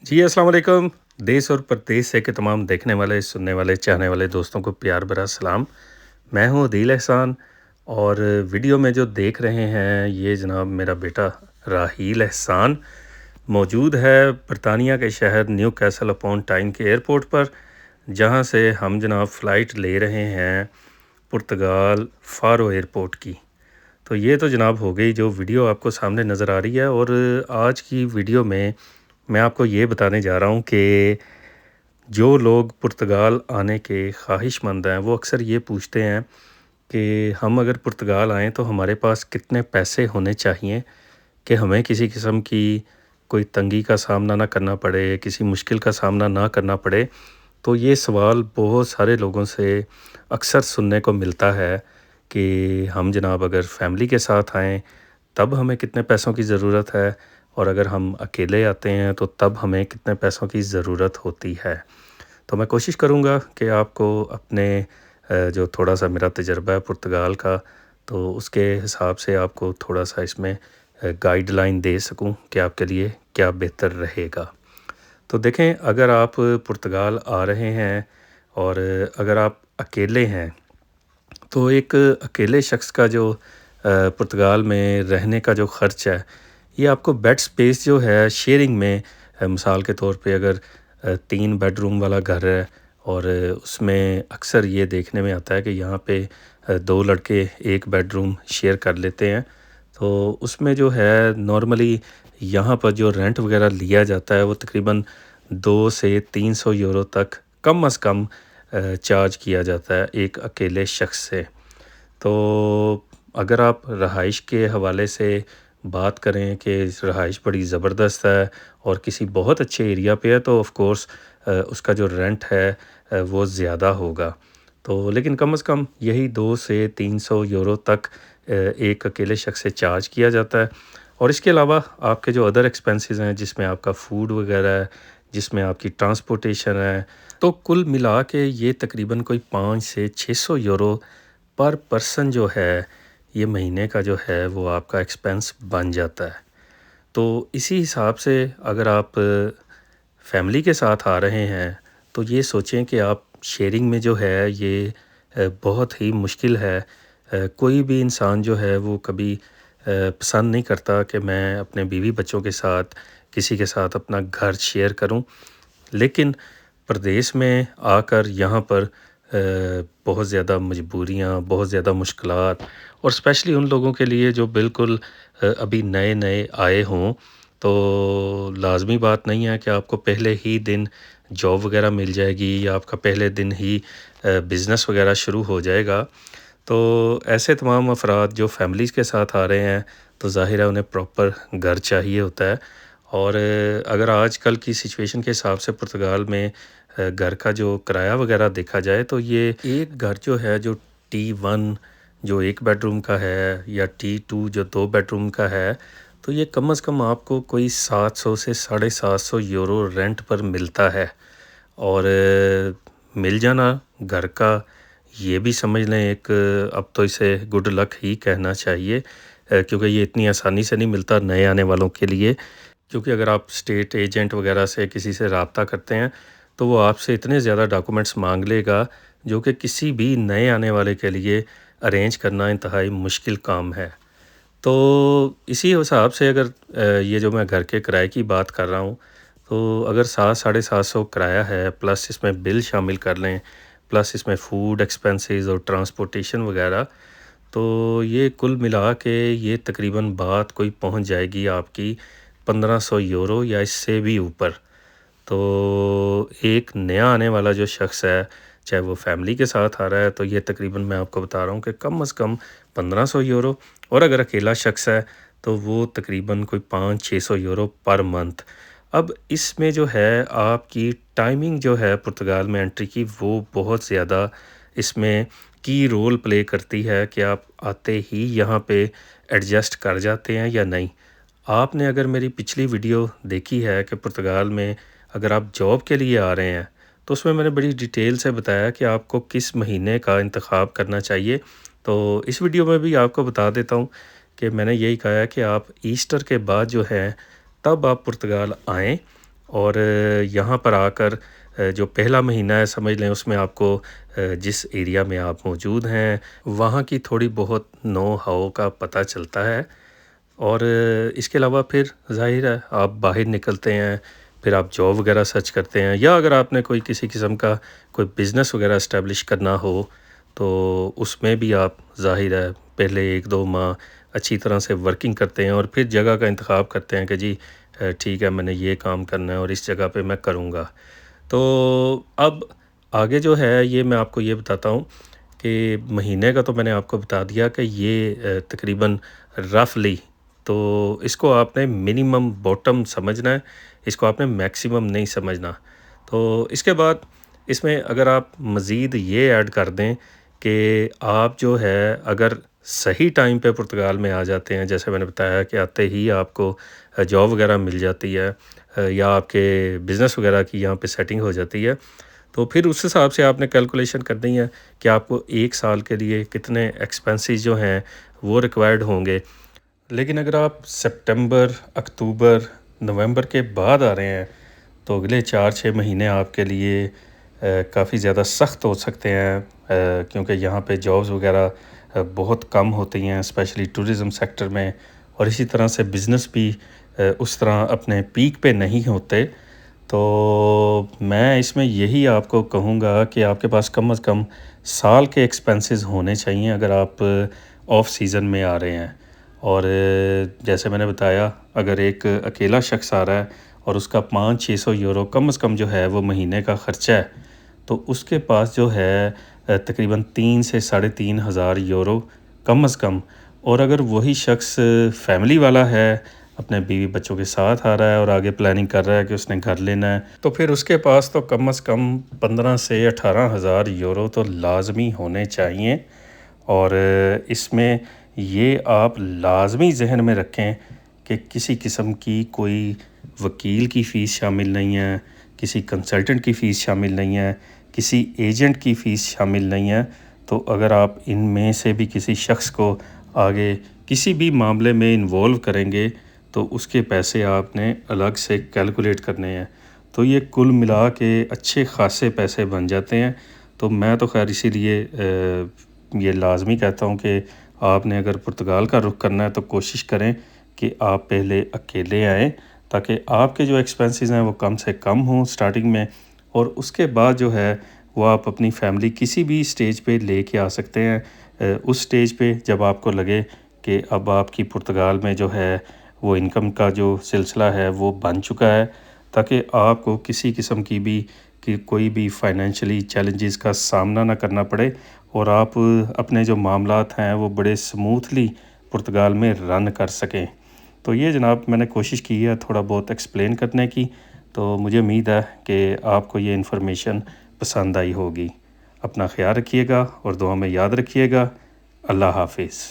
जी, अस्सलाम वालेकुम। देश और परदेस से के तमाम देखने वाले, सुनने वाले, चाहने वाले दोस्तों को प्यार भरा सलाम। मैं हूँ अदील एहसान और वीडियो में जो देख रहे हैं ये जनाब मेरा बेटा राहील एहसान मौजूद है बरतानिया के शहर न्यू कैसल अपॉन टाइन के एयरपोर्ट पर, जहाँ से हम जनाब फ़्लाइट ले रहे हैं पुर्तगाल फ़ारो एयरपोर्ट की। तो ये तो जनाब हो गई जो वीडियो आपको सामने नज़र आ रही है। और आज की वीडियो में मैं आपको ये बताने जा रहा हूँ कि जो लोग पुर्तगाल आने के ख्वाहिशमंद हैं वो अक्सर ये पूछते हैं कि हम अगर पुर्तगाल आएँ तो हमारे पास कितने पैसे होने चाहिए कि हमें किसी किस्म की कोई तंगी का सामना ना करना पड़े, किसी मुश्किल का सामना ना करना पड़े। तो ये सवाल बहुत सारे लोगों से अक्सर सुनने को मिलता है कि हम जनाब अगर फैमिली के साथ आएँ तब हमें कितने पैसों की ज़रूरत है, और अगर हम अकेले आते हैं तो तब हमें कितने पैसों की ज़रूरत होती है। तो मैं कोशिश करूँगा कि आपको अपने जो थोड़ा सा मेरा तजर्बा है पुर्तगाल का, तो उसके हिसाब से आपको थोड़ा सा इसमें गाइडलाइन दे सकूँ कि आपके लिए क्या बेहतर रहेगा। तो देखें, अगर आप पुर्तगाल आ रहे हैं और अगर आप अकेले हैं तो एक अकेले शख्स का जो पुर्तगाल में रहने का जो ख़र्च है, ये आपको बेड स्पेस जो है शेयरिंग में, मिसाल के तौर पे अगर 3 बेडरूम वाला घर है और उसमें अक्सर ये देखने में आता है कि यहाँ पे 2 लड़के एक बेडरूम शेयर कर लेते हैं। तो उसमें जो है नॉर्मली यहाँ पर जो रेंट वगैरह लिया जाता है वो तकरीबन 2 से 300 यूरो तक कम अज़ कम चार्ज किया जाता है एक अकेले शख्स से। तो अगर आप रहाइश के हवाले से बात करें कि रहाइश बड़ी ज़बरदस्त है और किसी बहुत अच्छे एरिया पे है तो ऑफ़ कोर्स उसका जो रेंट है वो ज़्यादा होगा। तो लेकिन कम से कम यही 2 से 300 यूरो तक एक अकेले शख्स से चार्ज किया जाता है। और इसके अलावा आपके जो अदर एक्सपेंसेस हैं, जिसमें आपका फ़ूड वगैरह है, जिसमें आपकी ट्रांसपोर्टेशन है, तो कुल मिला के ये तकरीबन कोई 5 से 600 यूरो पर पर्सन जो है, ये महीने का जो है वो आपका एक्सपेंस बन जाता है। तो इसी हिसाब से अगर आप फैमिली के साथ आ रहे हैं तो ये सोचें कि आप शेयरिंग में जो है ये बहुत ही मुश्किल है। कोई भी इंसान जो है वो कभी पसंद नहीं करता कि मैं अपने बीवी बच्चों के साथ किसी के साथ अपना घर शेयर करूं। लेकिन प्रदेश में आकर यहाँ पर बहुत ज़्यादा मजबूरियाँ, बहुत ज़्यादा मुश्किलात, और स्पेशली उन लोगों के लिए जो बिल्कुल अभी नए-नए आए हों, तो लाज़मी बात नहीं है कि आपको पहले ही दिन जॉब वगैरह मिल जाएगी या आपका पहले दिन ही बिज़नेस वगैरह शुरू हो जाएगा। तो ऐसे तमाम अफ़राद जो फ़ैमिलीज़ के साथ आ रहे हैं, तो ज़ाहिर है उन्हें प्रॉपर घर चाहिए होता है। और अगर आजकल की सिचुएशन के हिसाब से पुर्तगाल में घर का जो किराया वगैरह देखा जाए तो ये एक घर जो है जो T1 जो 1 बेडरूम का है या T2 जो 2 बेडरूम का है, तो ये कम से कम आपको कोई 700 से 750 यूरो रेंट पर मिलता है। और मिल जाना घर का, ये भी समझ लें एक अब तो इसे गुड लक ही कहना चाहिए, क्योंकि ये इतनी आसानी से नहीं मिलता नए आने वालों के लिए। क्योंकि अगर आप स्टेट एजेंट वगैरह से किसी से रब्ता करते हैं तो वो आपसे इतने ज़्यादा डॉक्यूमेंट्स मांग लेगा जो कि किसी भी नए आने वाले के लिए अरेंज करना इंतहाई मुश्किल काम है। तो इसी हिसाब से अगर ये जो मैं घर के किराए की बात कर रहा हूँ, तो अगर 7 साढ़े 700 किराया है, प्लस इसमें बिल शामिल कर लें, प्लस इसमें फ़ूड एक्सपेंसेस और ट्रांसपोर्टेशन वगैरह, तो ये कुल मिला के ये तकरीबन बात कोई पहुंच जाएगी आपकी 1500 यूरो या इससे भी ऊपर। तो एक नया आने वाला जो शख्स है, चाहे वो फैमिली के साथ आ रहा है, तो ये तकरीबन मैं आपको बता रहा हूँ कि कम से कम 1500 यूरो, और अगर अकेला शख्स है तो वो तकरीबन कोई 500-600 यूरो पर मंथ। अब इसमें जो है आपकी टाइमिंग जो है पुर्तगाल में एंट्री की, वो बहुत ज़्यादा इसमें की रोल प्ले करती है कि आप आते ही यहाँ पे एडजस्ट कर जाते हैं या नहीं। आपने अगर मेरी पिछली वीडियो देखी है कि पुर्तगाल में अगर आप जॉब के लिए आ रहे हैं, तो उसमें मैंने बड़ी डिटेल से बताया कि आपको किस महीने का इंतखाब करना चाहिए। तो इस वीडियो में भी आपको बता देता हूँ कि मैंने यही कहा है कि आप ईस्टर के बाद जो है तब आप पुर्तगाल आएँ। اور یہاں پر آ کر جو پہلا مہینہ ہے سمجھ لیں اس میں آپ کو جس ایریا میں آپ موجود ہیں وہاں کی تھوڑی بہت نو ہاؤ کا پتہ چلتا ہے، اور اس کے علاوہ پھر ظاہر ہے آپ باہر نکلتے ہیں، پھر آپ جاب وغیرہ سرچ کرتے ہیں، یا اگر آپ نے کوئی کسی قسم کا کوئی بزنس وغیرہ اسٹیبلش کرنا ہو تو اس میں بھی آپ ظاہر ہے پہلے 1-2 ماہ اچھی طرح سے ورکنگ کرتے ہیں، اور پھر جگہ کا انتخاب کرتے ہیں کہ جی ٹھیک ہے میں نے یہ کام کرنا ہے اور اس جگہ پہ میں کروں گا۔ تو اب آگے جو ہے یہ میں آپ کو یہ بتاتا ہوں کہ مہینے کا تو میں نے آپ کو بتا دیا کہ یہ تقریباً رفلی، تو اس کو آپ نے منیمم باٹم سمجھنا ہے، اس کو آپ نے میکسیمم نہیں سمجھنا۔ تو اس کے بعد اس میں اگر آپ مزید یہ ایڈ کر دیں کہ آپ جو ہے اگر صحیح ٹائم پہ پرتگال میں آ جاتے ہیں، جیسے میں نے بتایا کہ آتے ہی آپ کو جاب وغیرہ مل جاتی ہے، یا آپ کے بزنس وغیرہ کی یہاں پہ سیٹنگ ہو جاتی ہے، تو پھر اس حساب سے آپ نے کیلکولیشن کرنی ہے کہ آپ کو 1 سال کے لیے کتنے ایکسپنسز جو ہیں وہ ریکوائرڈ ہوں گے۔ لیکن اگر آپ سپٹمبر، اکتوبر، نومبر کے بعد آ رہے ہیں تو اگلے 4-6 مہینے آپ کے لیے کافی زیادہ سخت ہو سکتے ہیں، کیونکہ یہاں پہ جابز وغیرہ بہت کم ہوتی ہیں، اسپیشلی ٹورزم سیکٹر میں، اور اسی طرح سے بزنس بھی اس طرح اپنے پیک پہ نہیں ہوتے۔ تو میں اس میں یہی آپ کو کہوں گا کہ آپ کے پاس کم از کم سال کے ایکسپنسز ہونے چاہیے اگر آپ آف سیزن میں آ رہے ہیں۔ اور جیسے میں نے بتایا اگر ایک اکیلا شخص آ رہا ہے اور اس کا 500-600 یورو کم از کم جو ہے وہ مہینے کا خرچہ ہے، تو اس کے پاس جو ہے تقریباً 3 سے 3,500 یورو کم از کم۔ اور اگر وہی شخص فیملی والا ہے، اپنے بیوی بچوں کے ساتھ آ رہا ہے اور آگے پلاننگ کر رہا ہے کہ اس نے گھر لینا ہے، تو پھر اس کے پاس تو کم از کم 15 سے 18,000 یورو تو لازمی ہونے چاہیے۔ اور اس میں یہ آپ لازمی ذہن میں رکھیں کہ کسی قسم کی کوئی وکیل کی فیس شامل نہیں ہے، کسی کنسلٹنٹ کی فیس شامل نہیں ہے، کسی ایجنٹ کی فیس شامل نہیں ہے۔ تو اگر آپ ان میں سے بھی کسی شخص کو آگے کسی بھی معاملے میں انوالو کریں گے تو اس کے پیسے آپ نے الگ سے کیلکولیٹ کرنے ہیں، تو یہ کل ملا کے اچھے خاصے پیسے بن جاتے ہیں۔ تو میں تو خیر اسی لیے یہ لازمی کہتا ہوں کہ آپ نے اگر پرتگال کا رخ کرنا ہے تو کوشش کریں کہ آپ پہلے اکیلے آئیں، تاکہ آپ کے جو ایکسپنسز ہیں وہ کم سے کم ہوں سٹارٹنگ میں، اور اس کے بعد جو ہے وہ آپ اپنی فیملی کسی بھی سٹیج پہ لے کے آ سکتے ہیں۔ اس سٹیج پہ جب آپ کو لگے کہ اب آپ کی پرتگال میں جو ہے وہ انکم کا جو سلسلہ ہے وہ بن چکا ہے، تاکہ آپ کو کسی قسم کی بھی کوئی بھی فائنینشلی چیلنجز کا سامنا نہ کرنا پڑے، اور آپ اپنے جو معاملات ہیں وہ بڑے سموتھلی پرتگال میں رن کر سکیں۔ تو یہ جناب میں نے کوشش کی ہے تھوڑا بہت ایکسپلین کرنے کی، تو مجھے امید ہے کہ آپ کو یہ انفارمیشن پسند آئی ہوگی۔ اپنا خیال رکھیے گا اور دعا میں یاد رکھیے گا۔ اللہ حافظ۔